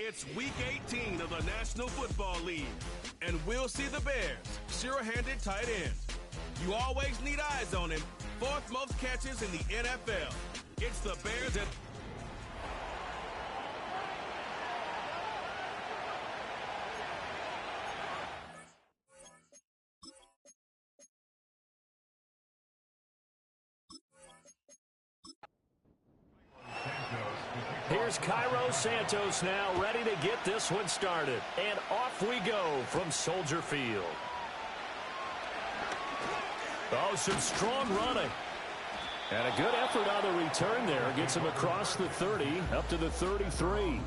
It's Week 18 of the National Football League, and we'll see the Bears' sure-handed tight end. You always need eyes on him. Fourth most catches in the NFL. It's the Bears at... Here's Cairo Santos now ready to get this one started. And off we go from Soldier Field. Oh, some strong running. And a good effort on the return there. Gets him across the 30, up to the 33.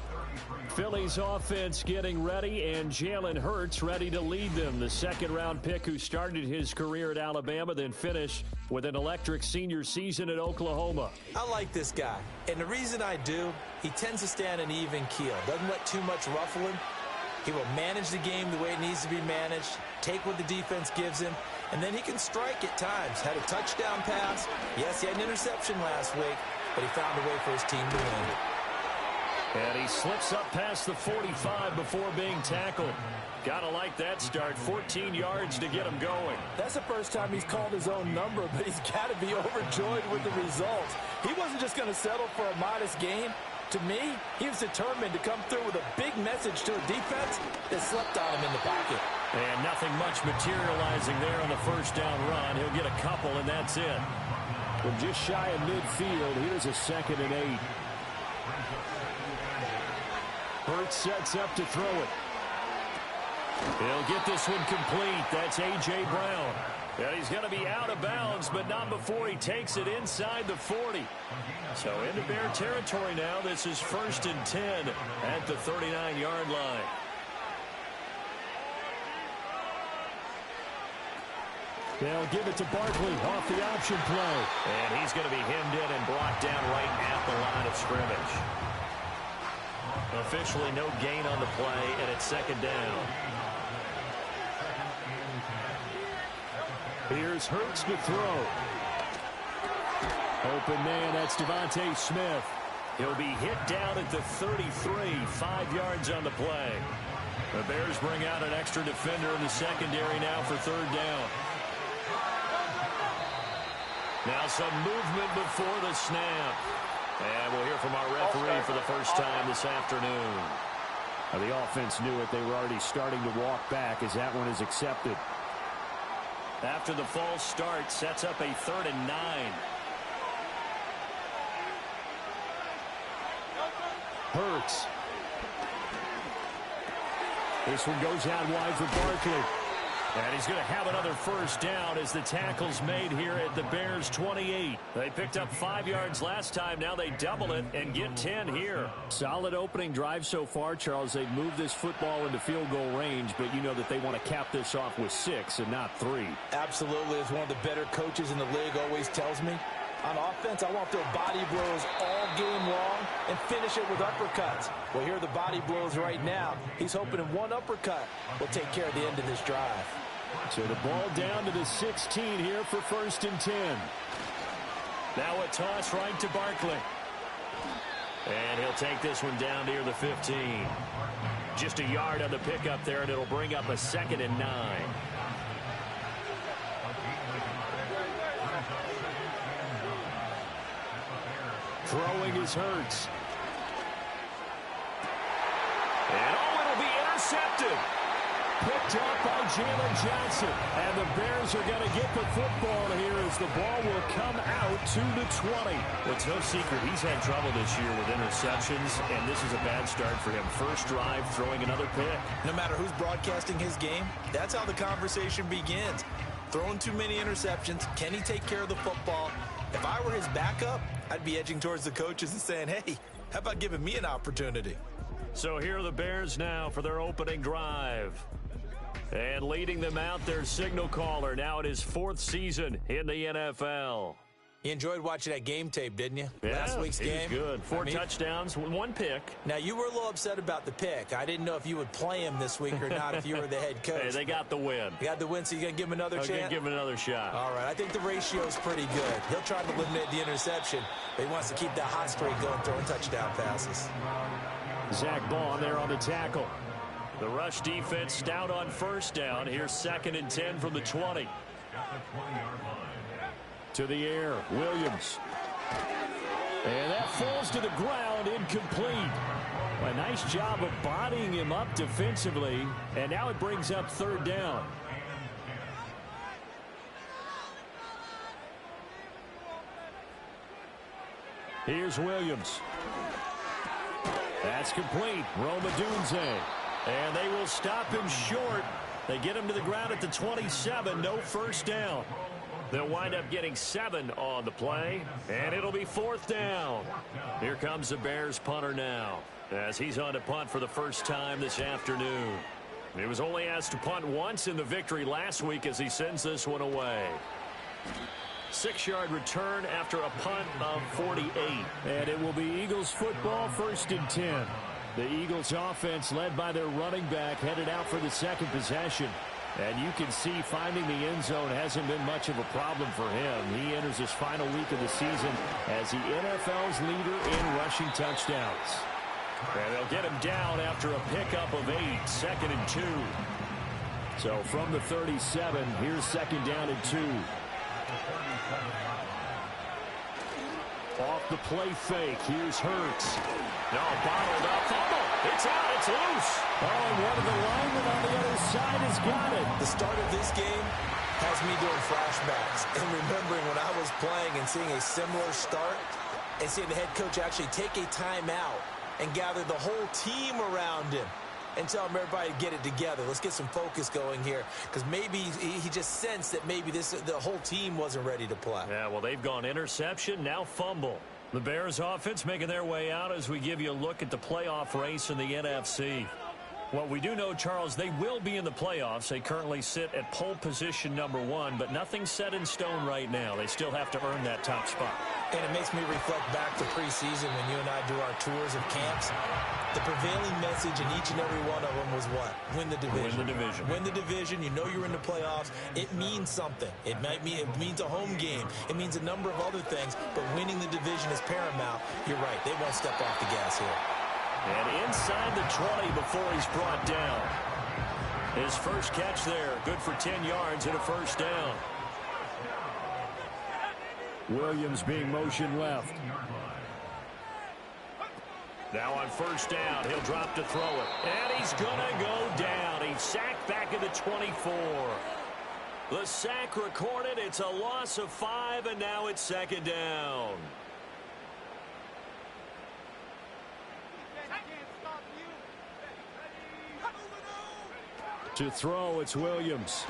Philly's offense getting ready, and Jalen Hurts ready to lead them. The second-round pick who started his career at Alabama, then finished with an electric senior season at Oklahoma. I like this guy, and the reason I do, he tends to stand an even keel. Doesn't let too much ruffle him. He will manage the game the way it needs to be managed, take what the defense gives him, and then he can strike at times. Had a touchdown pass. Yes, he had an interception last week, but he found a way for his team to win. And he slips up past the 45 before being tackled. Gotta like that start. 14 yards to get him going. That's the first time he's called his own number, but he's got to be overjoyed with the results. He wasn't just going to settle for a modest gain. To me, he was determined to come through with a big message to a defense that slept on him in the pocket. And nothing much materializing there on the first down run. He'll get a couple, and that's it. From just shy of midfield, here's a 2nd and 8. Hurts sets up to throw it. He'll get this one complete. That's A.J. Brown. And he's going to be out of bounds, but not before he takes it inside the 40. So into Bear territory now. This is 1st and 10 at the 39-yard line. They'll give it to Barkley off the option play. And he's going to be hemmed in and brought down right at the line of scrimmage. Officially no gain on the play, and it's 2nd down. Here's Hurts to throw. Open man, that's Devontae Smith. He'll be hit down at the 33, 5 yards on the play. The Bears bring out an extra defender in the secondary now for 3rd down. Now some movement before the snap. And we'll hear from our referee for the first time this afternoon. Now the offense knew it. They were already starting to walk back as that one is accepted. After the false start, sets up a 3rd and 9. Hurts. This one goes out wide for Barkley. And he's going to have another first down as the tackle's made here at the Bears' 28. They picked up 5 yards last time. Now they double it and get 10 here. Solid opening drive so far, Charles. They've moved this football into field goal range, but you know that they want to cap this off with 6 and not 3. Absolutely. As one of the better coaches in the league always tells me, on offense, I want to throw body blows all game long and finish it with uppercuts. Well, here are the body blows right now. He's hoping in one uppercut will take care of the end of this drive. So the ball down to the 16 here for 1st and 10. Now a toss right to Barkley. And he'll take this one down near the 15. Just a yard on the pickup there, and it'll bring up a 2nd and 9. Throwing is Hurts. And it'll be intercepted. Picked up by Jalen Johnson. And the Bears are going to get the football here as the ball will come out to the 20. It's no secret he's had trouble this year with interceptions, and this is a bad start for him. First drive, throwing another pick. No matter who's broadcasting his game, that's how the conversation begins. Throwing too many interceptions. Can he take care of the football? If I were his backup, I'd be edging towards the coaches and saying, hey, how about giving me an opportunity? So here are the Bears now for their opening drive. And leading them out, their signal caller, now in his 4th season in the NFL. You enjoyed watching that game tape, didn't you? Yeah, Last week's game. It was good. 4 touchdowns, 1 pick. Now, you were a little upset about the pick. I didn't know if you would play him this week or not if you were the head coach. Hey, they got the win. You got the win, so you're going to give him another chance? I'm going to give him another shot. All right, I think the ratio's pretty good. He'll try to eliminate the interception, but he wants to keep that hot streak going, throwing touchdown passes. Zach Baugh there on the tackle. The rush defense stout on first down. Here's 2nd and 10 from the 20. To the air, Williams. And that falls to the ground, incomplete. A nice job of bodying him up defensively, and now it brings up 3rd down. Here's Williams. That's complete. Romadunze. And they will stop him short. They get him to the ground at the 27. No first down. They'll wind up getting 7 on the play, and it'll be 4th down. Here comes the Bears punter now, as he's on to punt for the first time this afternoon. He was only asked to punt once in the victory last week as he sends this one away. 6-yard return after a punt of 48. And it will be Eagles football, 1st and 10. The Eagles offense led by their running back headed out for the 2nd possession. And you can see finding the end zone hasn't been much of a problem for him. He enters his final week of the season as the NFL's leader in rushing touchdowns. And they'll get him down after a pickup of 8, 2nd and 2. So from the 37, here's 2nd down and 2. Off the play fake, here's Hurts. No, bottled up, fumble. It's out, it's loose. Oh, and one of the linemen on the other side has got it. The start of this game has me doing flashbacks and remembering when I was playing and seeing a similar start and seeing the head coach actually take a timeout and gather the whole team around him and tell him everybody to get it together. Let's get some focus going here, because maybe he just sensed that maybe the whole team wasn't ready to play. Yeah, well, they've gone interception, now fumble. The Bears offense making their way out as we give you a look at the playoff race in the NFC. Well, we do know, Charles, they will be in the playoffs. They currently sit at pole position number 1, but nothing's set in stone right now. They still have to earn that top spot. And it makes me reflect back to preseason when you and I do our tours of camps. The prevailing message in each and every one of them was what? Win the division. Win the division. Win the division. You know you're in the playoffs. It means something. It means a home game. It means a number of other things, but winning the division is paramount. You're right. They won't step off the gas here. And inside the 20 before he's brought down. His first catch there, good for 10 yards and a first down. Williams being motioned left. Now on first down, he'll drop to throw it. And he's going to go down. He's sacked back at the 24. The sack recorded. It's a loss of 5, and now it's 2nd down. To throw, it's Williams.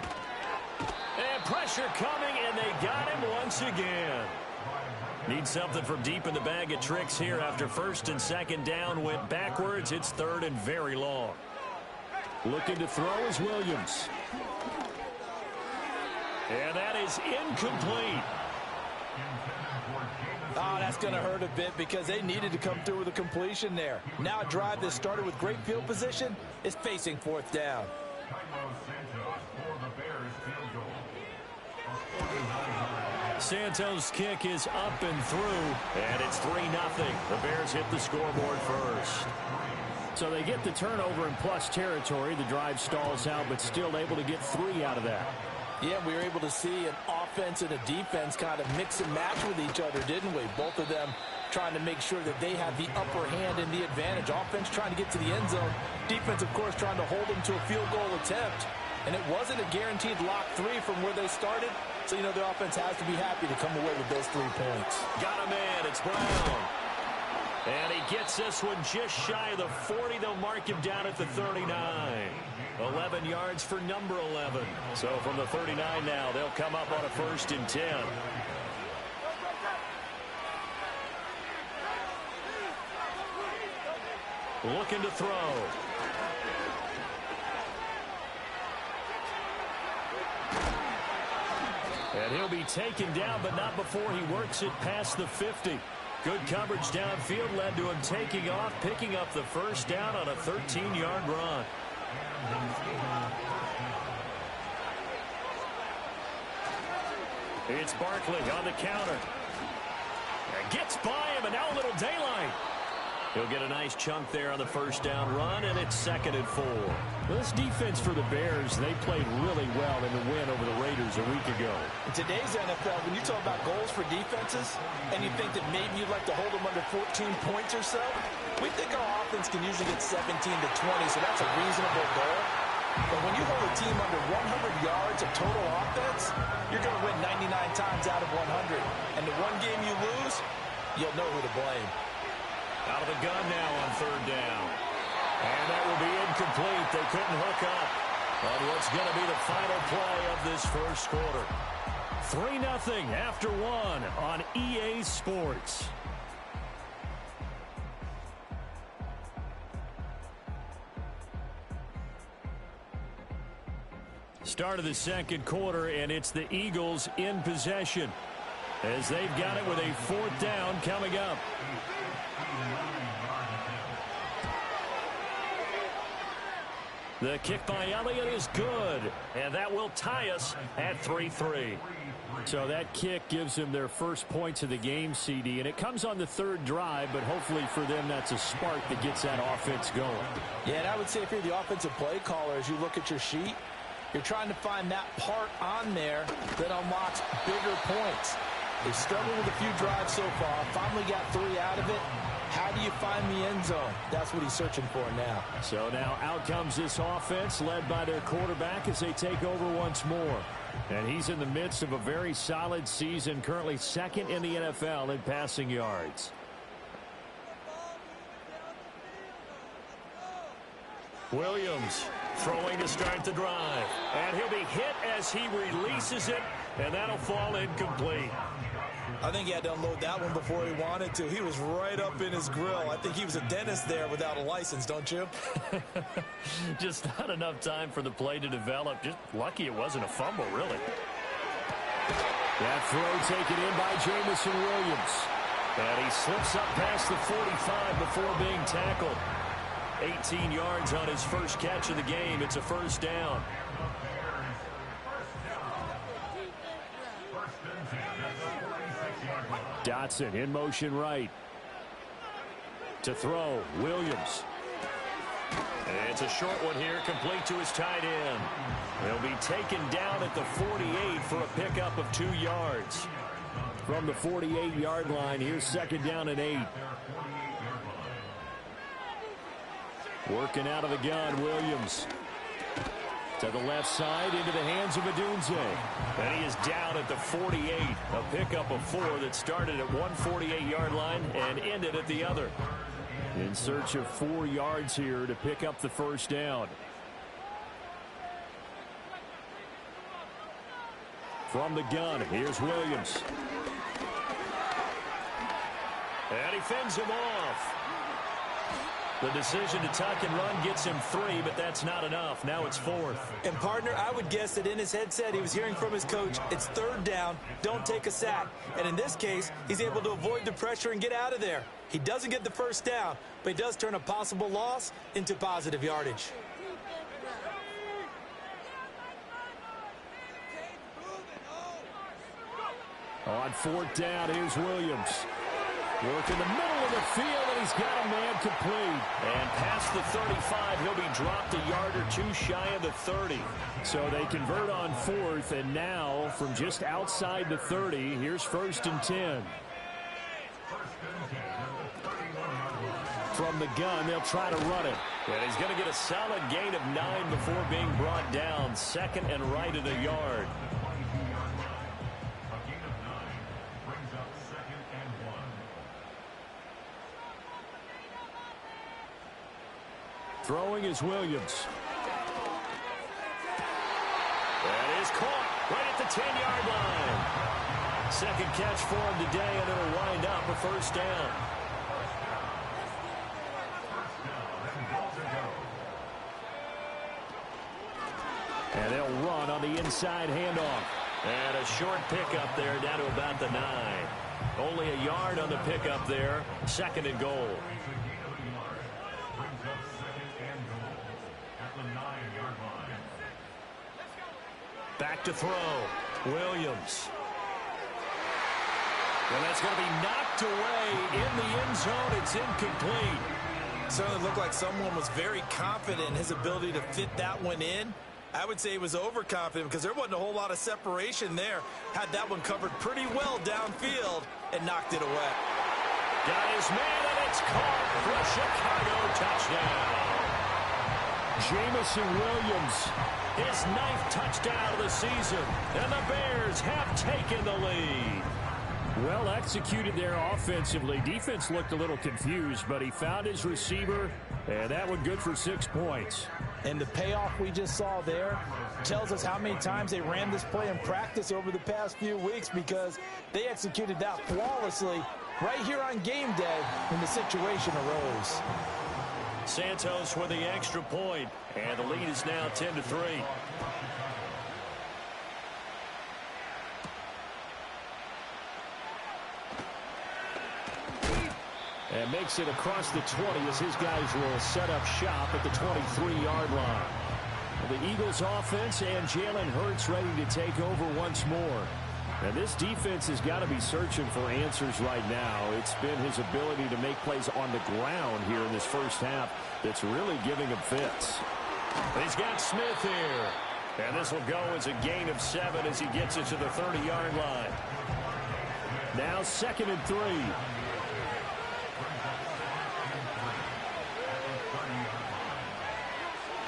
And pressure coming, and they got him once again. Need something from deep in the bag of tricks here after 1st and 2nd down went backwards. It's 3rd and very long. Looking to throw is Williams. And that is incomplete. Oh, that's going to hurt a bit because they needed to come through with a completion there. Now a drive that started with great field position is facing 4th down. Santos' kick is up and through, and it's 3-0. The Bears hit the scoreboard first. So they get the turnover in plus territory. The drive stalls out, but still able to get 3 out of that. Yeah, we were able to see an offense and a defense kind of mix and match with each other, didn't we? Both of them trying to make sure that they have the upper hand and the advantage. Offense trying to get to the end zone. Defense, of course, trying to hold them to a field goal attempt. And it wasn't a guaranteed lock 3 from where they started. So, you know, the offense has to be happy to come away with those 3 points. Got a man. It's Brown. And he gets this one just shy of the 40. They'll mark him down at the 39. 11 yards for number 11. So from the 39 now, they'll come up on a 1st and 10. Looking to throw. And he'll be taken down, but not before he works it past the 50. Good coverage downfield led to him taking off, picking up the first down on a 13-yard run. It's Barkley on the counter. And gets by him, and now a little daylight. He'll get a nice chunk there on the first down run, and it's 2nd and 4. Well, this defense for the Bears, they played really well in the win over the Raiders a week ago. In today's NFL, when you talk about goals for defenses, and you think that maybe you'd like to hold them under 14 points or so, we think our offense can usually get 17 to 20, so that's a reasonable goal. But when you hold a team under 100 yards of total offense, you're going to win 99 times out of 100. And the one game you lose, you'll know who to blame. Out of the gun now on 3rd down. And that will be incomplete. They couldn't hook up on what's going to be the final play of this first quarter. 3-0 after 1 on EA Sports. Start of the second quarter, and it's the Eagles in possession as they've got it with a 4th down coming up. The kick by Elliott is good, and that will tie us at 3-3. So that kick gives them their first points of the game, CD, and it comes on the 3rd drive, but hopefully for them that's a spark that gets that offense going. Yeah, and I would say if you're the offensive play caller, as you look at your sheet, you're trying to find that part on there that unlocks bigger points. They've struggled with a few drives so far, finally got 3 out of it. How do you find the end zone? That's what he's searching for now. So now out comes this offense led by their quarterback as they take over once more. And he's in the midst of a very solid season, currently 2nd in the NFL in passing yards. Williams throwing to start the drive. And he'll be hit as he releases it, and that'll fall incomplete. I think he had to unload that one before he wanted to. He was right up in his grill. I think he was a dentist there without a license, don't you? Just not enough time for the play to develop. Just lucky it wasn't a fumble, really. That throw taken in by Jamison Williams. And he slips up past the 45 before being tackled. 18 yards on his first catch of the game. It's a 1st down. Dotson in motion right. To throw, Williams. And it's a short one here, complete to his tight end. He'll be taken down at the 48 for a pickup of 2 yards. From the 48-yard line, here's 2nd down and 8. Working out of the gun, Williams. To the left side, into the hands of Adunze. And he is down at the 48. A pickup of 4 that started at one 48-yard line and ended at the other. In search of 4 yards here to pick up the 1st down. From the gun, here's Williams. And he fends him off. The decision to tuck and run gets him 3, but that's not enough. Now it's 4th. And, partner, I would guess that in his headset he was hearing from his coach, it's 3rd down, don't take a sack. And in this case, he's able to avoid the pressure and get out of there. He doesn't get the 1st down, but he does turn a possible loss into positive yardage. On 4th down, here's Williams. Work in the middle of the field, and he's got a man complete. And past the 35, he'll be dropped a yard or 2 shy of the 30. So they convert on 4th, and now from just outside the 30, here's 1st and 10. From the gun, they'll try to run it. And he's going to get a solid gain of 9 before being brought down. 2nd and right at a yard. Throwing is Williams. That is caught right at the 10-yard line. 2nd catch for him today, and it'll wind up a 1st down. And they'll run on the inside handoff. And a short pickup there down to about the 9. Only a yard on the pickup there. 2nd and goal. Back to throw. Williams. And that's going to be knocked away in the end zone. It's incomplete. Certainly looked like someone was very confident in his ability to fit that one in. I would say he was overconfident because there wasn't a whole lot of separation there. Had that one covered pretty well downfield and knocked it away. Got his man, and it's caught for a Chicago touchdown. Jamison Williams, his 9th touchdown of the season, and the Bears have taken the lead. Well executed there offensively. Defense looked a little confused, but he found his receiver, and that one good for 6 points. And the payoff we just saw there tells us how many times they ran this play in practice over the past few weeks, because they executed that flawlessly right here on game day when the situation arose. Santos with the extra point, and the lead is now 10-3. And makes it across the 20 as his guys will set up shop at the 23-yard line. The Eagles offense and Jalen Hurts ready to take over once more. And this defense has got to be searching for answers right now. It's been his ability to make plays on the ground here in this first half that's really giving him fits. He's got Smith here. And this will go as a gain of 7 as he gets it to the 30-yard line. Now 2nd and 3.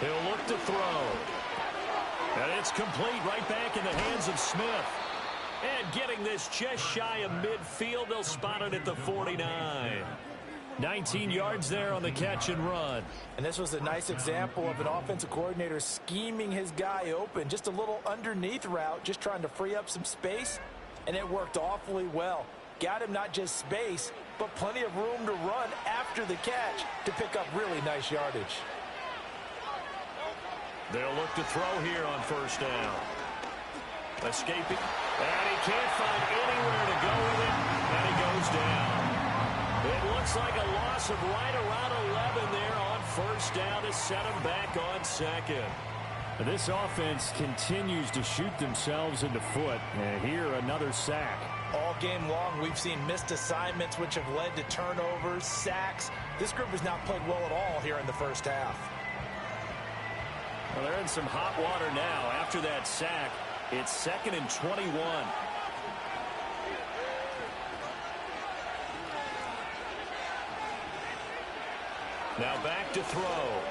He'll look to throw. And it's complete right back in the hands of Smith. And getting this just shy of midfield, they'll spot it at the 49. 19 yards there on the catch and run. And this was a nice example of an offensive coordinator scheming his guy open. Just a little underneath route, just trying to free up some space. And it worked awfully well. Got him not just space, but plenty of room to run after the catch to pick up really nice yardage. They'll look to throw here on first down. Escaping. And he can't find anywhere to go with it. And he goes down. It looks like a loss of right around 11 there on first down to set him back on second. This offense continues to shoot themselves in the foot. And here, another sack. All game long, we've seen missed assignments, which have led to turnovers, sacks. This group has not played well at all here in the first half. Well, they're in some hot water now. After that sack, it's 2nd and 21. Now back to throw.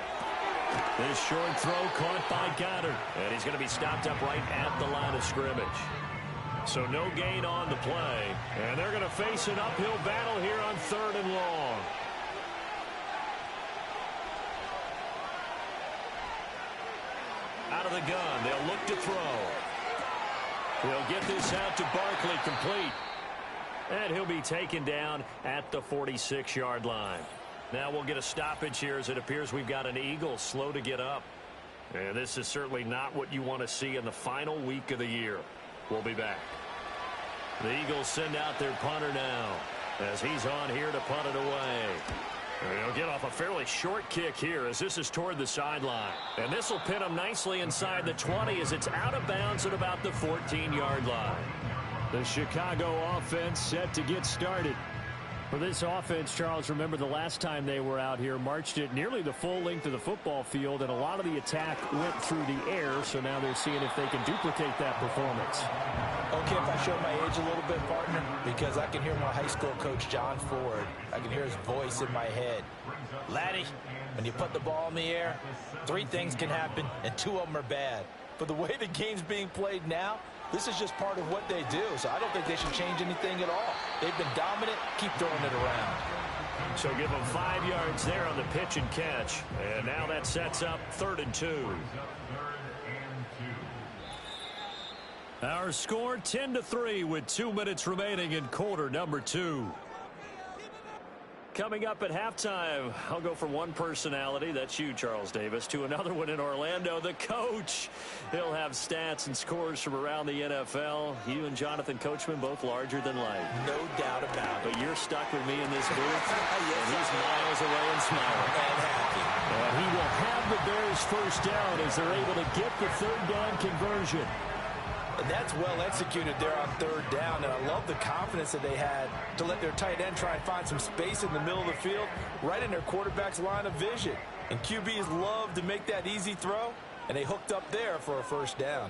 This short throw caught by Goddard. And he's going to be stopped up right at the line of scrimmage. So no gain on the play. And they're going to face an uphill battle here on 3rd and long. Out of the gun, they'll look to throw. He'll get this out to Barkley, complete. And he'll be taken down at the 46-yard line. Now we'll get a stoppage here as it appears we've got an Eagle slow to get up. And this is certainly not what you want to see in the final week of the year. We'll be back. The Eagles send out their punter now as he's on here to punt it away. And he'll get off a fairly short kick here as this is toward the sideline. And this will pin him nicely inside the 20 as it's out of bounds at about the 14-yard line. The Chicago offense set to get started. For this offense, Charles, remember the last time they were out here, marched it nearly the full length of the football field, and a lot of the attack went through the air, so now they're seeing if they can duplicate that performance. Okay, if I show my age a little bit, partner, because I can hear my high school coach, John Ford. I can hear his voice in my head. Laddie, when you put the ball in the air, 3 things can happen, and 2 of them are bad. But the way the game's being played now, this is just part of what they do, so I don't think they should change anything at all. They've been dominant. Keep throwing it around. So give them 5 yards there on the pitch and catch. And now that sets up 3rd and 2. Our score 10-3 with 2 minutes remaining in quarter number 2. Coming up at halftime, I'll go from one personality, that's you, Charles Davis, to another one in Orlando, the coach. He'll have stats and scores from around the NFL. You and Jonathan Coachman, both larger than life. No doubt about it. But you're stuck with me in this booth, Yes, and he's miles away and smiling. And happy. And he will have the Bears first down as they're able to get the 3rd down conversion. And that's well executed there on third down. And I love the confidence that they had to let their tight end try and find some space in the middle of the field, right in their quarterback's line of vision. And QBs love to make that easy throw, and they hooked up there for a first down.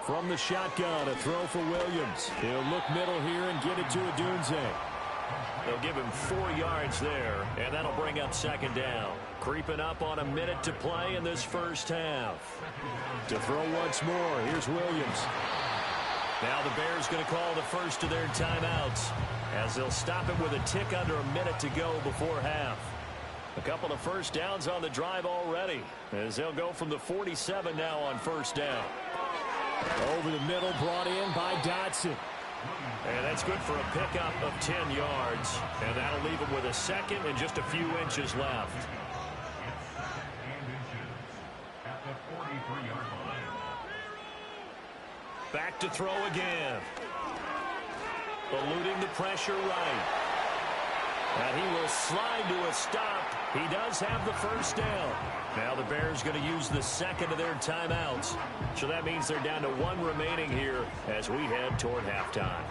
From the shotgun, a throw for Williams. He'll look middle here and get it to Odunze. They'll give him 4 yards there, and that'll bring up second down. Creeping up on a minute to play in this first half. To throw once more, here's Williams. Now the Bears going to call the first of their timeouts, as they'll stop it with a tick under a minute to go before half. A couple of first downs on the drive already, as they'll go from the 47 now on first down. Over the middle, brought in by Dotson. And that's good for a pickup of 10 yards. And that'll leave him with a second and just a few inches left. Back to throw again. Eluding the pressure right. And he will slide to a stop. He does have the first down. Now the Bears going to use the second of their timeouts. So that means they're down to 1 remaining here as we head toward halftime.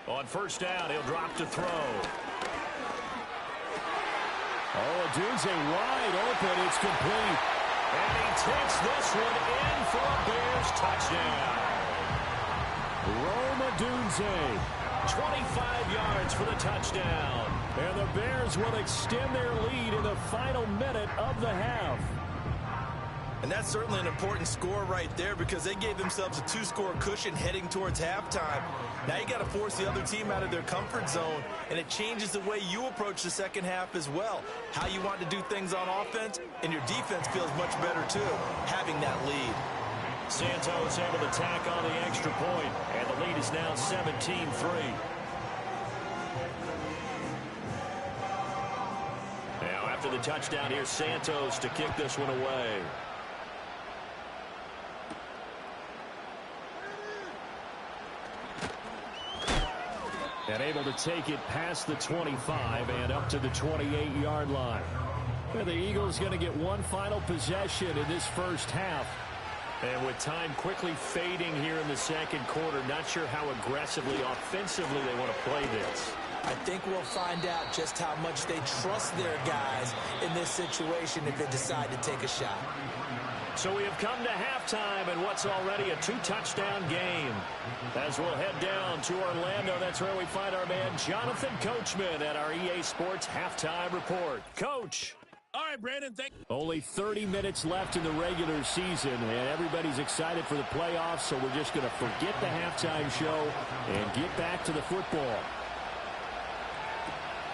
On first down, he'll drop to throw. Oh, Odunze wide open. It's complete. And he takes this one in for a Bears touchdown. Rome Odunze, 25 yards for the touchdown. And the Bears will extend their lead in the final minute of the half. And that's certainly an important score right there, because they gave themselves a 2-score cushion heading towards halftime. Now you got to force the other team out of their comfort zone, and it changes the way you approach the second half as well. How you want to do things on offense, and your defense feels much better too, having that lead. Santos able to tack on the extra point, and the lead is now 17-3. Now after the touchdown, here's Santos to kick this one away. And able to take it past the 25 and up to the 28-yard line. And the Eagles going to get one final possession in this first half. And with time quickly fading here in the second quarter, not sure how aggressively, offensively they want to play this. I think we'll find out just how much they trust their guys in this situation if they decide to take a shot. So we have come to halftime and what's already a 2-touchdown game. As we'll head down to Orlando, that's where we find our man Jonathan Coachman at our EA Sports Halftime Report. Coach. All right, Brandon, Only 30 minutes left in the regular season, and everybody's excited for the playoffs, so we're just going to forget the halftime show and get back to the football.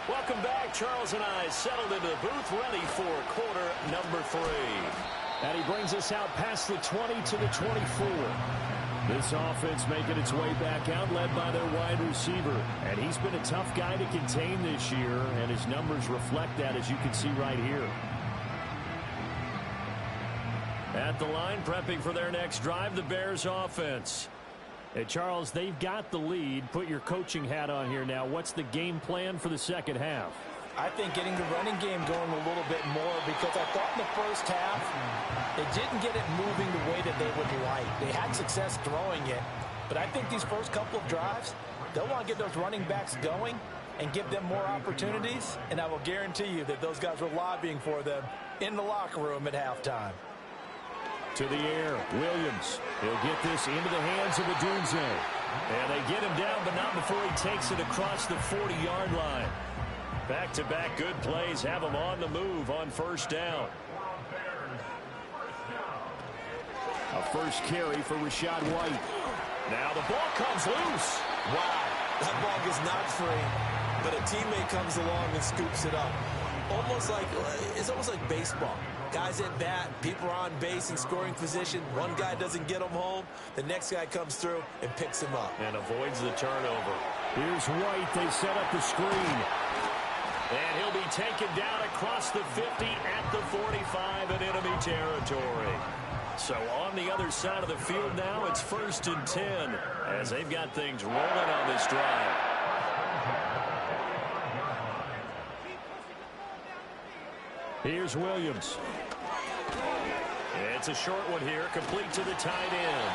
Welcome back. Charles and I settled into the booth, ready for quarter number 3. And he brings us out past the 20 to the 24. This offense making its way back out, led by their wide receiver. And he's been a tough guy to contain this year, and his numbers reflect that, as you can see right here. At the line, prepping for their next drive, the Bears offense. Hey, Charles, they've got the lead. Put your coaching hat on here now. What's the game plan for the second half? I think getting the running game going a little bit more, because I thought in the first half they didn't get it moving the way that they would like. They had success throwing it, but I think these first couple of drives, they'll want to get those running backs going and give them more opportunities, and I will guarantee you that those guys were lobbying for them in the locker room at halftime. To the air, Williams. He'll get this into the hands of Odunze. And they get him down, but not before he takes it across the 40-yard line. Back-to-back good plays have him on the move on first down. A first carry for Rachaad White. Now the ball comes loose. Wow, that ball is not free, but a teammate comes along and scoops it up. It's almost like baseball. Guys at bat, people are on base in scoring position. One guy doesn't get him home. The next guy comes through and picks him up. And avoids the turnover. Here's White. They set up the screen. And he'll be taken down across the 50 at the 45 in enemy territory. So on the other side of the field now, it's 1st and 10 as they've got things rolling on this drive. Here's Williams. It's a short one here, complete to the tight end.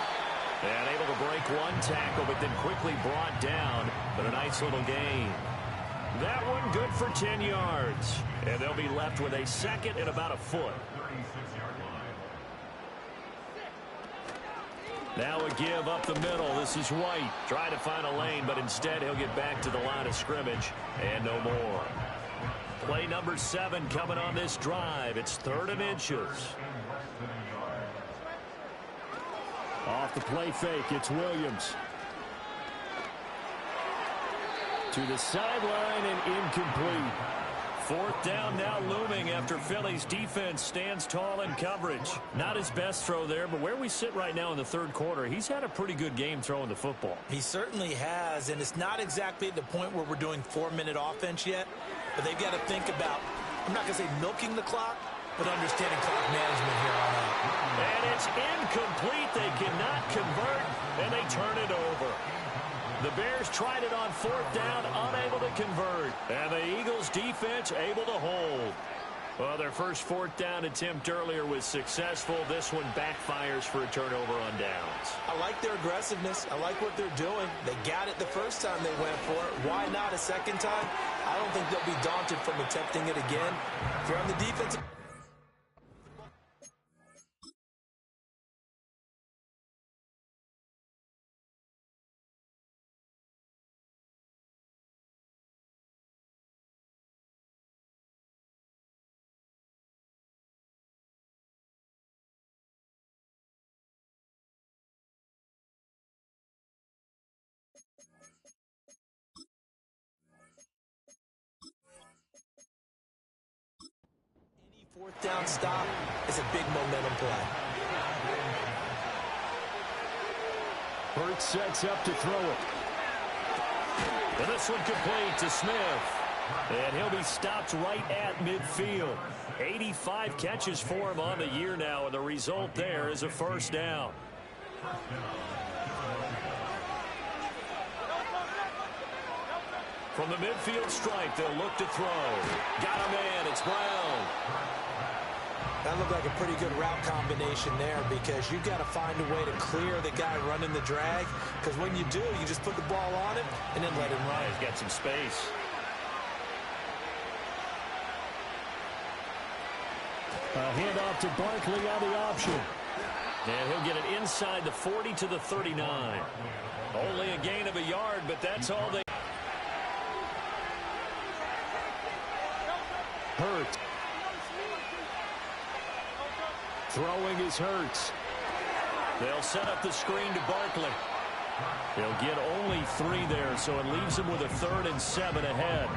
And able to break one tackle, but then quickly brought down. But a nice little gain. That one good for 10 yards. And they'll be left with a second and about a foot. Now a give up the middle. This is White. Trying to find a lane, but instead he'll get back to the line of scrimmage. And no more. Play number 7 coming on this drive. It's 3rd and inches. Off the play fake, it's Williams. To the sideline and incomplete. 4th down now looming after Philly's defense stands tall in coverage. Not his best throw there, but where we sit right now in the 3rd quarter, he's had a pretty good game throwing the football. He certainly has, and it's not exactly at the point where we're doing 4-minute offense yet, but they've got to think about, I'm not going to say milking the clock, but understanding clock management here on out. And it's incomplete. They cannot convert, and they turn it over. The Bears tried it on 4th down, unable to convert. And the Eagles' defense able to hold. Well, their first 4th down attempt earlier was successful. This one backfires for a turnover on downs. I like their aggressiveness. I like what they're doing. They got it the first time they went for it. Why not a second time? I don't think they'll be daunted from attempting it again. If you're on the defensive... Any 4th down stop is a big momentum play. Hurts sets up to throw it. And this one complete to Smith. And he'll be stopped right at midfield. 85 catches for him on the year now, and the result there is a 1st down. From the midfield stripe, they'll look to throw. Got a man, it's Brown. That looked like a pretty good route combination there because you've got to find a way to clear the guy running the drag, because when you do, you just put the ball on him and then let him run. He's got some space. A handoff to Barkley on the option. And he'll get it inside the 40 to the 39. Only a gain of a yard, but that's all they... Hurts. Throwing is Hurts. They'll set up the screen to Barkley. They'll get only 3 there, so it leaves them with a 3rd and 7 ahead.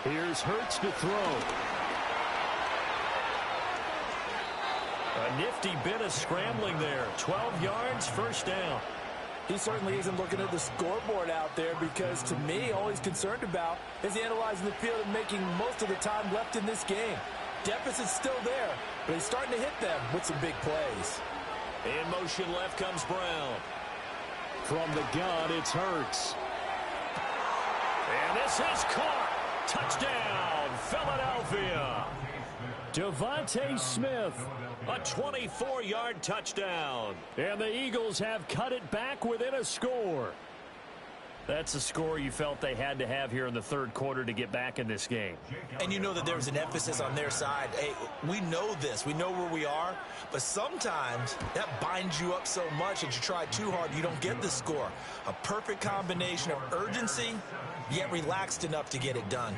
Here's Hurts to throw. A nifty bit of scrambling there. 12 yards, 1st down. He certainly isn't looking at the scoreboard out there because, to me, all he's concerned about is analyzing the field and making most of the time left in this game. Deficit's still there, but he's starting to hit them with some big plays. In motion left comes Brown. From the gun, it's Hurts. And this is caught. Touchdown, Philadelphia. Devontae Smith. A 24-yard touchdown. And the Eagles have cut it back within a score. That's a score you felt they had to have here in the 3rd quarter to get back in this game. And you know that there was an emphasis on their side. Hey, we know this. We know where we are. But sometimes that binds you up so much that you try too hard, you don't get the score. A perfect combination of urgency, yet relaxed enough to get it done.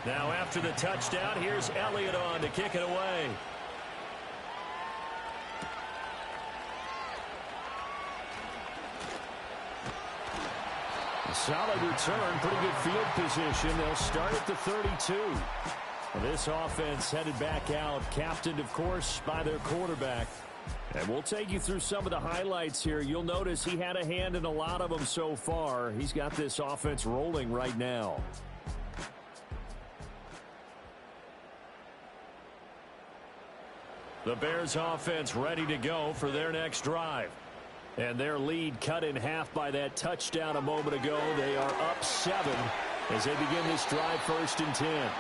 Now after the touchdown, here's Elliott on to kick it away. A solid return, pretty good field position. They'll start at the 32. This offense headed back out, captained, of course, by their quarterback. And we'll take you through some of the highlights here. You'll notice he had a hand in a lot of them so far. He's got this offense rolling right now. The Bears offense ready to go for their next drive. And their lead cut in half by that touchdown a moment ago. They are up 7 as they begin this drive 1st and 10.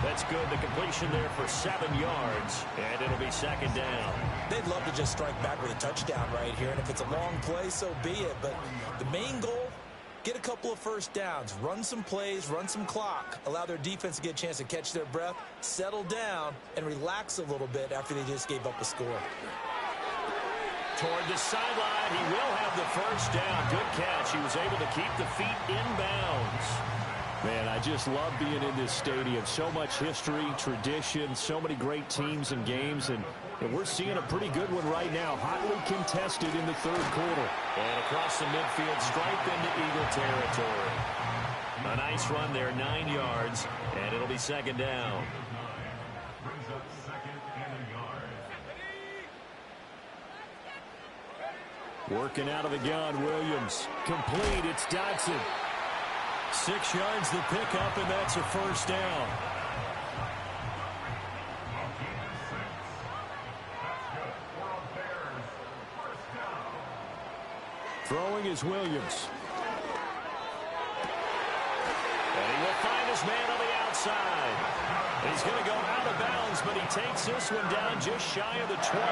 That's good. The completion there for 7 yards, and it'll be 2nd down. They'd love to just strike back with a touchdown right here, and if it's a long play, so be it. But the main goal, get a couple of first downs, run some plays, run some clock, allow their defense to get a chance to catch their breath, settle down, and relax a little bit after they just gave up a score. Toward the sideline, he will have the first down. Good catch. He was able to keep the feet inbounds. Man, I just love being in this stadium. So much history, tradition, so many great teams and games, and we're seeing a pretty good one right now. Hotly contested in the 3rd quarter. And across the midfield, stripe into Eagle territory. A nice run there, 9 yards, and it'll be 2nd down. Working out of the gun, Williams. Complete, it's Dodson. 6 yards the pickup, and that's a first down. Throwing is Williams. And he will find his man on the outside. He's going to go out of bounds, but he takes this one down just shy of the 20.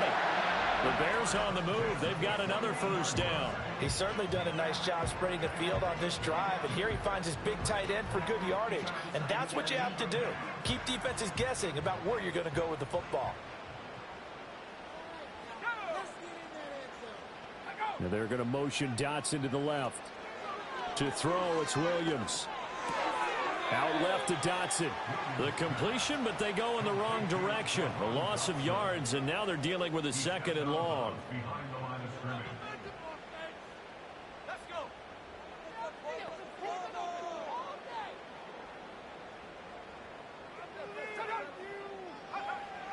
The Bears on the move. They've got another first down. He's certainly done a nice job spreading the field on this drive, and here he finds his big tight end for good yardage. And that's what you have to do. Keep defenses guessing about where you're going to go with the football. Now they're going to motion Dotson to the left. To throw, it's Williams. Out left to Dotson. The completion, but they go in the wrong direction. A loss of yards, and now they're dealing with a 2nd and long.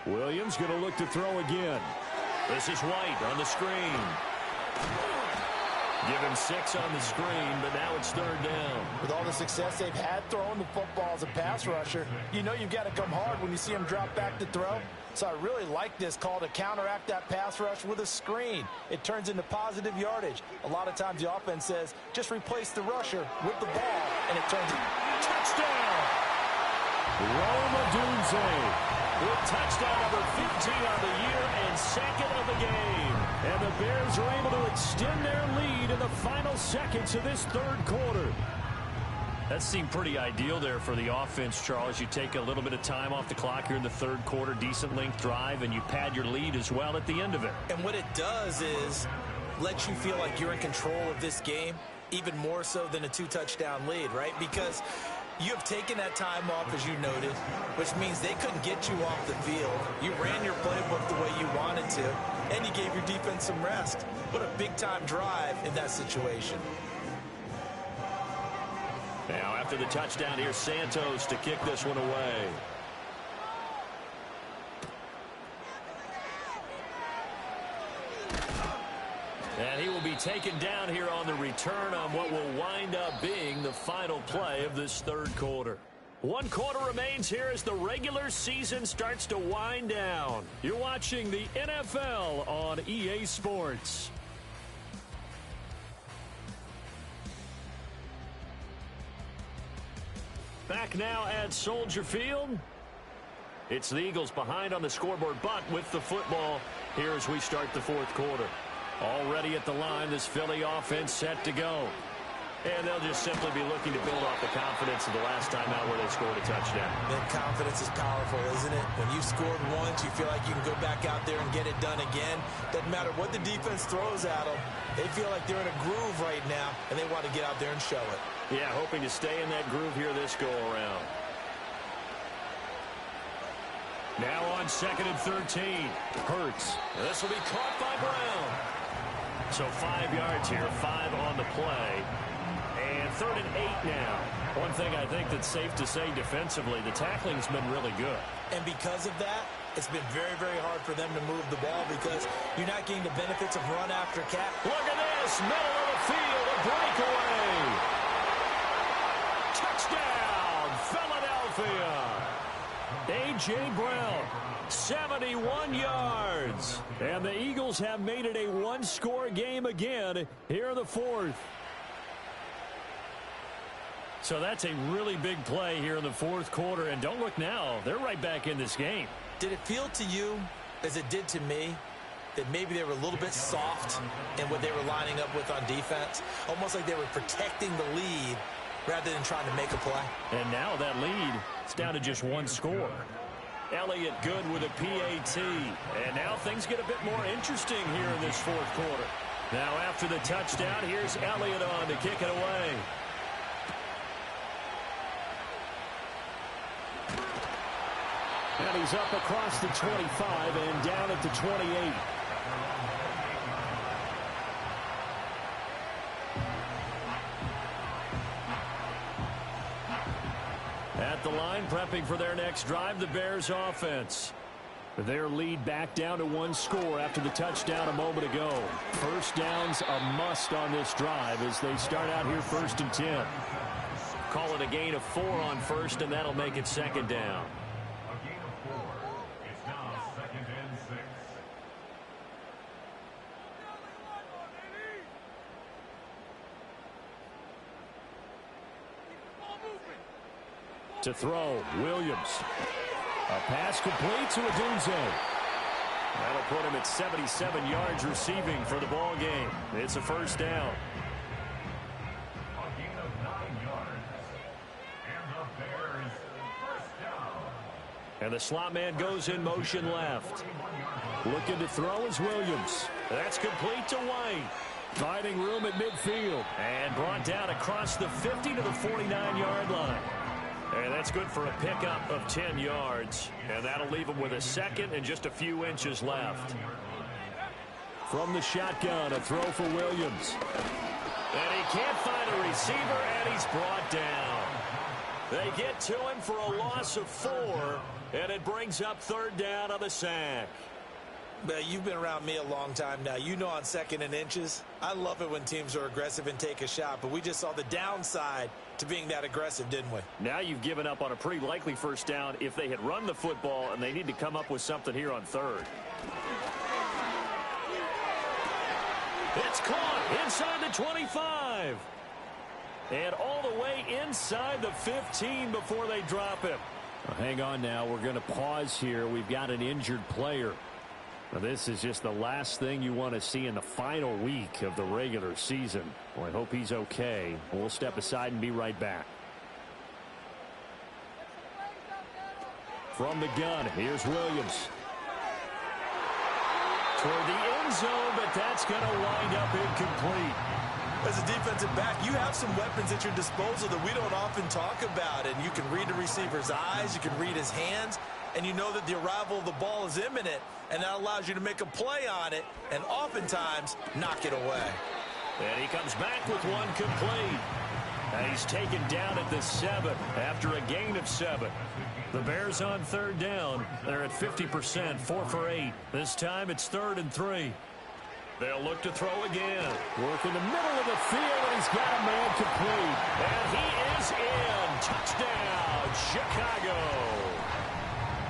Williams going to look to throw again. This is White on the screen. Give him 6 on the screen, but now it's 3rd down. With all the success they've had throwing the football as a pass rusher, you know you've got to come hard when you see him drop back to throw. So I really like this call to counteract that pass rush with a screen. It turns into positive yardage. A lot of times the offense says, just replace the rusher with the ball, and it turns into touchdown. Roma Dunze with touchdown number 15 on the year and 2nd of the game. And the Bears are able to extend their lead in the final seconds of this 3rd quarter. That seemed pretty ideal there for the offense, Charles. You take a little bit of time off the clock here in the 3rd quarter, decent length drive, and you pad your lead as well at the end of it. And what it does is let you feel like you're in control of this game, even more so than a 2-touchdown lead, right? Because you have taken that time off, as you noted, which means they couldn't get you off the field. You ran your playbook the way you wanted to, and you gave your defense some rest. What a big-time drive in that situation. Now, after the touchdown, here's Santos to kick this one away. And he will be taken down here on the return on what will wind up being the final play of this 3rd quarter. 1 quarter remains here as the regular season starts to wind down. You're watching the NFL on EA Sports. Back now at Soldier Field. It's the Eagles behind on the scoreboard, but with the football here as we start the 4th quarter. Already at the line, this Philly offense set to go. And they'll just simply be looking to build off the confidence of the last time out where they scored a touchdown. That confidence is powerful, isn't it? When you've scored once, you feel like you can go back out there and get it done again. Doesn't matter what the defense throws at them. They feel like they're in a groove right now, and they want to get out there and show it. Yeah, hoping to stay in that groove here this go-around. Now on 2nd and 13. Hurts. This will be caught by Brown. So 5 yards here, 5 on the play. And 3rd and 8 now. One thing I think that's safe to say defensively, the tackling's been really good. And because of that, it's been very, very hard for them to move the ball because you're not getting the benefits of run after catch. Look at this, middle of the field, a breakaway. Touchdown, Philadelphia. A.J. Brown, 71 yards. And the Eagles have made it a one-score game again here in the fourth. So that's a really big play here in the fourth quarter. And don't look now, they're right back in this game. Did it feel to you, as it did to me, that maybe they were a little bit soft in what they were lining up with on defense? Almost like they were protecting the lead rather than trying to make a play. And now that lead is down to just one score. Elliott good with a PAT. And now things get a bit more interesting here in this fourth quarter. Now after the touchdown, here's Elliott on to kick it away. And he's up across the 25 and down at the 28. At the line, prepping for their next drive, the Bears offense. Their lead back down to one score after the touchdown a moment ago. First down's a must on this drive as they start out here 1st and 10. Call it a gain of 4 on first, and that'll make it second down. To throw, Williams. A pass complete to Odunze. That'll put him at 77 yards receiving for the ball game. It's a first down. A gain of 9 yards. And the Bears first down. And the slot man goes in motion left. Looking to throw is Williams. That's complete to White. Finding room at midfield. And brought down across the 50 to the 49-yard line. And that's good for a pickup of 10 yards. And that'll leave him with a second and just a few inches left. From the shotgun, a throw for Williams. And he can't find a receiver, and he's brought down. They get to him for a loss of 4, and it brings up third down on the sack. You've been around me a long time now. You know on 2nd and inches, I love it when teams are aggressive and take a shot, but we just saw the downside to being that aggressive, didn't we? Now you've given up on a pretty likely first down if they had run the football, and they need to come up with something here on third. It's caught inside the 25. And all the way inside the 15 before they drop him. Well, hang on now. We're going to pause here. We've got an injured player. Now, this is just the last thing you want to see in the final week of the regular season. Well, I hope he's okay. We'll step aside and be right back. From the gun, here's Williams. Toward the end zone, but that's going to wind up incomplete. As a defensive back, you have some weapons at your disposal that we don't often talk about. And you can read the receiver's eyes, you can read his hands, and you know that the arrival of the ball is imminent. And that allows you to make a play on it and oftentimes knock it away. And he comes back with one complete. And he's taken down at the 7 after a gain of 7. The Bears on third down. They're at 50%, 4 for 8. This time it's 3rd and 3. They'll look to throw again. Work in the middle of the field, and he's got a man complete. And he is in. Touchdown, Chicago.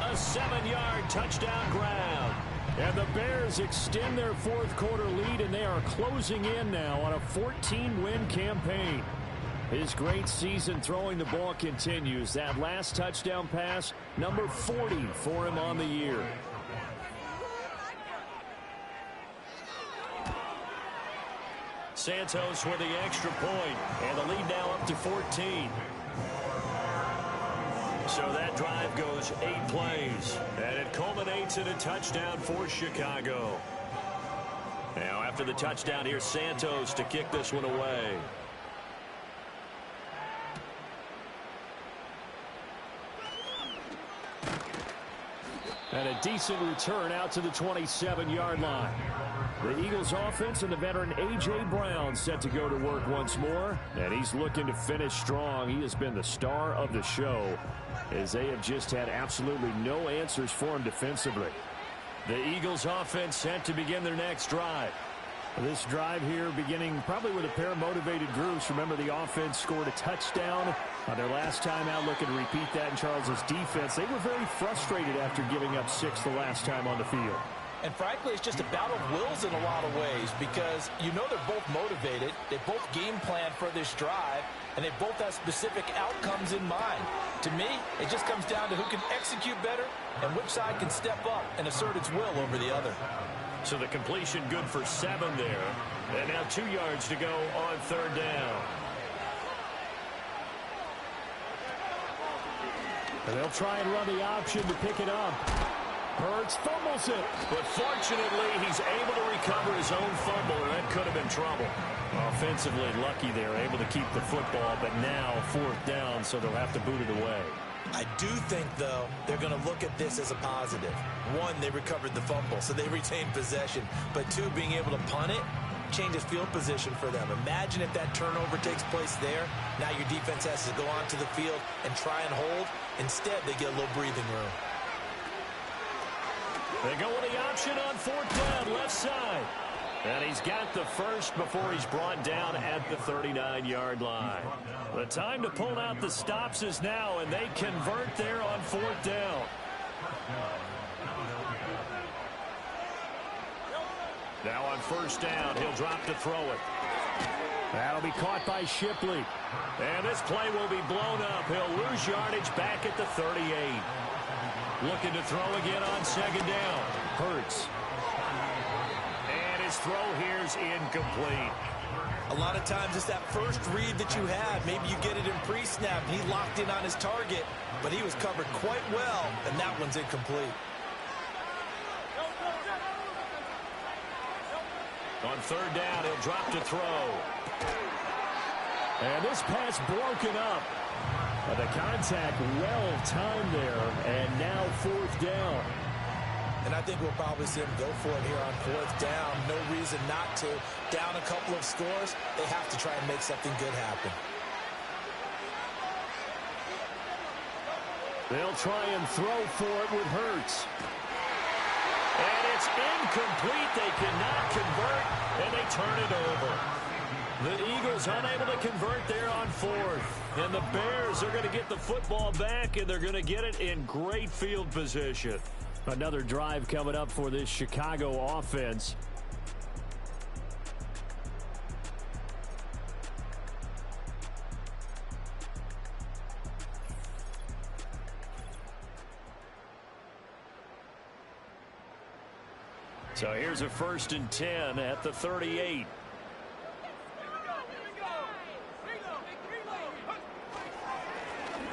A 7-yard touchdown grab. And the Bears extend their fourth quarter lead, and they are closing in now on a 14-win campaign. His great season throwing the ball continues. That last touchdown pass, number 40 for him on the year. Santos with the extra point, and the lead now up to 14. So that drive goes 8 plays, and it culminates in a touchdown for Chicago. Now after the touchdown, here's Santos to kick this one away. And a decent return out to the 27-yard line. The Eagles offense and the veteran A.J. Brown set to go to work once more, and he's looking to finish strong. He has been the star of the show, as they have just had absolutely no answers for him defensively. The Eagles offense set to begin their next drive. This drive here beginning probably with a pair of motivated groups. Remember, the offense scored a touchdown on their last time out, looking to repeat that in Charles's defense. They were very frustrated after giving up 6 the last time on the field. And frankly, it's just a battle of wills in a lot of ways, because you know they're both motivated. They both game plan for this drive, and they both have specific outcomes in mind. To me, it just comes down to who can execute better and which side can step up and assert its will over the other. So the completion good for 7 there. And now 2 yards to go on 3rd down. And they'll try and run the option to pick it up. Hurts fumbles it. But fortunately, he's able to recover his own fumble, and that could have been trouble. Offensively lucky there, able to keep the football, but now 4th down, so they'll have to boot it away. I do think, though, they're going to look at this as a positive. 1, they recovered the fumble, so they retained possession. But 2, being able to punt it changes field position for them. Imagine if that turnover takes place there. Now your defense has to go onto the field and try and hold. Instead, they get a little breathing room. They go with the option on 4th down, left side. And he's got the first before he's brought down at the 39-yard line. The time to pull out the stops is now, and they convert there on 4th down. Now on 1st down, he'll drop to throw it. That'll be caught by Shipley. And this play will be blown up. He'll lose yardage back at the 38. Looking to throw again on 2nd down. Hurts. And his throw here's incomplete. A lot of times it's that first read that you have. Maybe you get it in pre-snap. He locked in on his target, but he was covered quite well, and that one's incomplete. On 3rd down, he'll drop to throw. And this pass broken up. The contact well timed there, and now 4th down. And I think we'll probably see him go for it here on 4th down. No reason not to. Down a couple of scores, they have to try and make something good happen. They'll try and throw for it with Hurts. And it's incomplete. They cannot convert, and they turn it over. The Eagles unable to convert there on 4th. And the Bears are going to get the football back, and they're going to get it in great field position. Another drive coming up for this Chicago offense. So here's a 1st and 10 at the 38.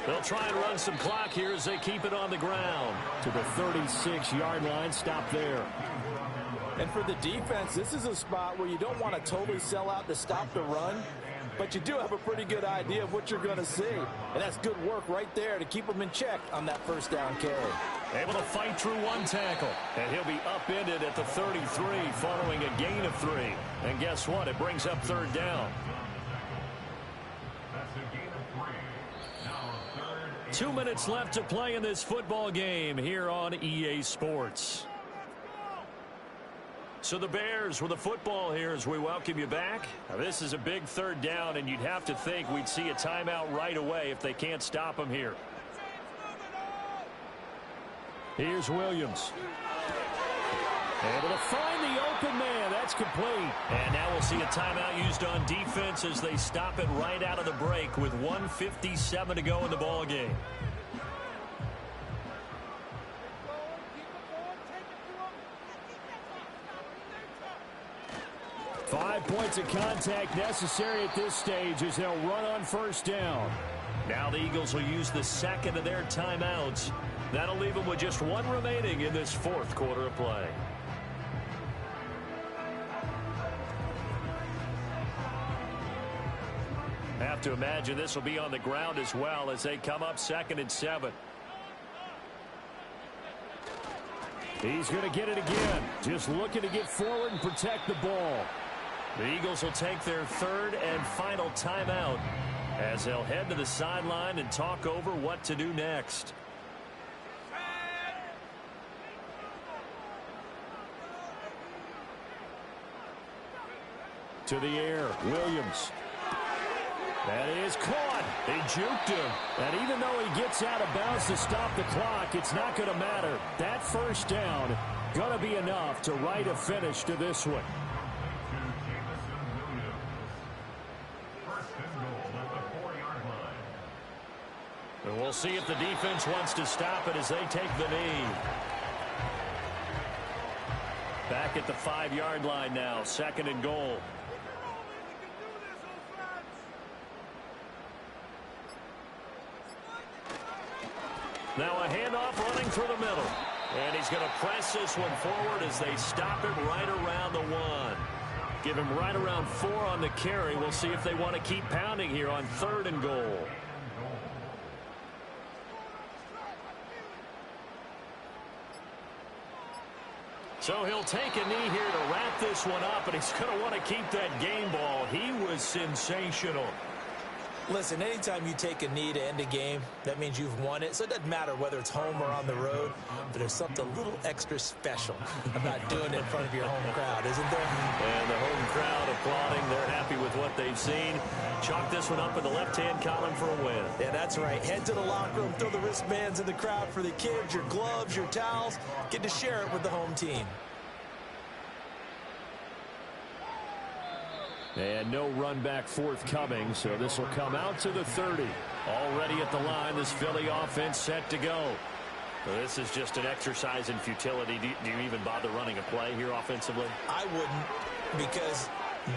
They'll try and run some clock here as they keep it on the ground. To the 36-yard line, stop there. And for the defense, this is a spot where you don't want to totally sell out to stop the run, but you do have a pretty good idea of what you're going to see. And that's good work right there to keep them in check on that 1st down carry. Able to fight through 1 tackle. And he'll be upended at the 33 following a gain of 3. And guess what? It brings up 3rd down. 2 minutes left to play in this football game here on EA Sports. So the Bears with the football here as we welcome you back. Now this is a big 3rd down, and you'd have to think we'd see a timeout right away if they can't stop them here. Here's Williams. Able to find the open man. That's complete. And now we'll see a timeout used on defense as they stop it right out of the break with 1:57 to go in the ball game. Five points of contact necessary at this stage as they'll run on 1st down. Now the Eagles will use the 2nd of their timeouts. That'll leave them with just 1 remaining in this 4th quarter of play. Have to imagine this will be on the ground as well as they come up 2nd and 7. He's going to get it again. Just looking to get forward and protect the ball. The Eagles will take their third and final timeout as they'll head to the sideline and talk over what to do next. To the air, Williams. That is caught. They juked him. And even though he gets out of bounds to stop the clock, it's not going to matter. That first down going to be enough to write a finish to this one. And we'll see if the defense wants to stop it as they take the knee. Back at the 5-yard line now, 2nd and goal. Now a handoff running through the middle. And he's going to press this one forward as they stop it right around the 1. Give him right around 4 on the carry. We'll see if they want to keep pounding here on 3rd and goal. So he'll take a knee here to wrap this one up, and he's going to want to keep that game ball. He was sensational. Listen, anytime you take a knee to end a game, that means you've won it. So it doesn't matter whether it's home or on the road, but there's something a little extra special about doing it in front of your home crowd, isn't there? And the home crowd applauding. They're happy with what they've seen. Chalk this one up in the left-hand column for a win. Yeah, that's right. Head to the locker room, throw the wristbands in the crowd for the kids, your gloves, your towels. Get to share it with the home team. And no run back forthcoming, so this will come out to the 30. Already at the line, this Philly offense set to go. Well, this is just an exercise in futility. Do you even bother running a play here offensively? I wouldn't, because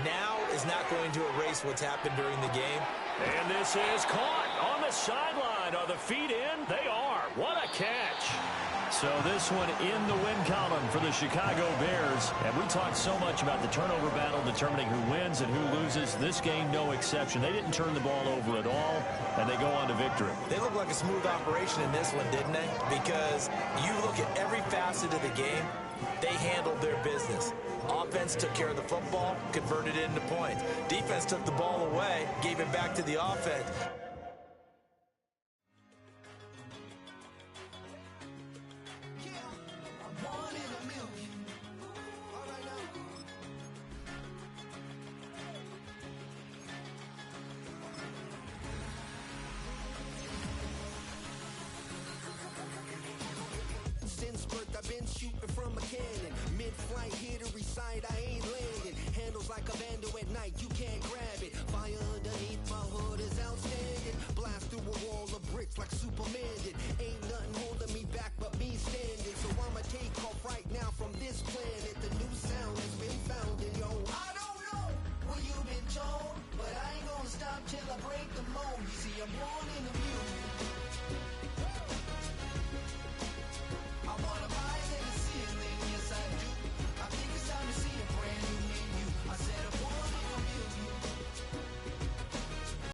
now is not going to erase what's happened during the game. And this is caught on the sideline. Are the feet in? They are. What a catch. So this one in the win column for the Chicago Bears. And we talked so much about the turnover battle determining who wins and who loses. This game, no exception. They didn't turn the ball over at all, and they go on to victory. They look like a smooth operation in this one, didn't they? Because you look at every facet of the game, they handled their business. Offense took care of the football, converted it into points. Defense took the ball away, gave it back to the offense. I've been shooting from a cannon. Mid-flight, here to recite, I ain't landing. Handles like a vandal at night, you can't grab it. Fire underneath my hood is outstanding.